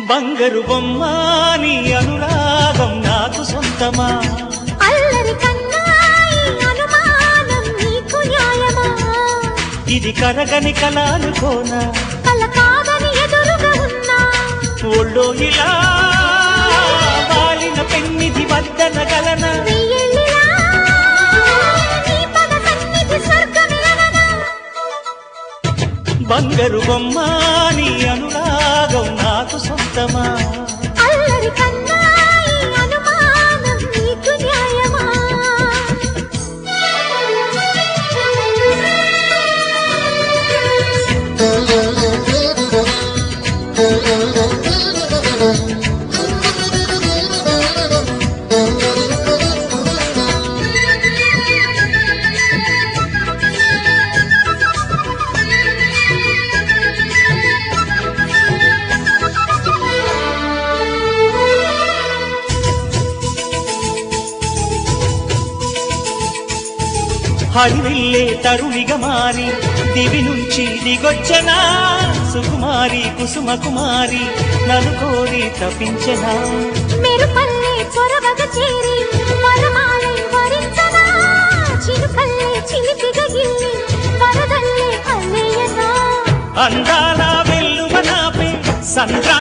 బంగారు బొమ్మ నీ అనురాగం నాకు సొంతమా అల్లరి కన్నాయి అనుమానం నీకు న్యాయమా ఇది కరగని కలానుకోనా కల కాదని ఎదురుగా ఉన్నా ఒళ్ళో ఇలా వాలిన పెన్నిది వద్దనగలన వెయ్యేళ్ళిలా నీ పద సన్నిధి స్వర్గమిలననా బంగారు బొమ్మ నీ అనురాగం నాకు సొంతమా అల్లరి కన్నాయి అనుమానం నీకు న్యాయమా హరివిల్లే తరుణిగా మారి దివి నుంచి దిగొచ్చనా సుకుమారి కుసుమ కుమారి నన్ను కోరి తప్పించనా మెరుపల్లే చొరవగ చేరి వరమాలై వరించనా చిరుకల్లే చిలిపిగ గిల్లి వరదల్లే అల్లేయనా అందాల వెల్లువనాపే సంద్రా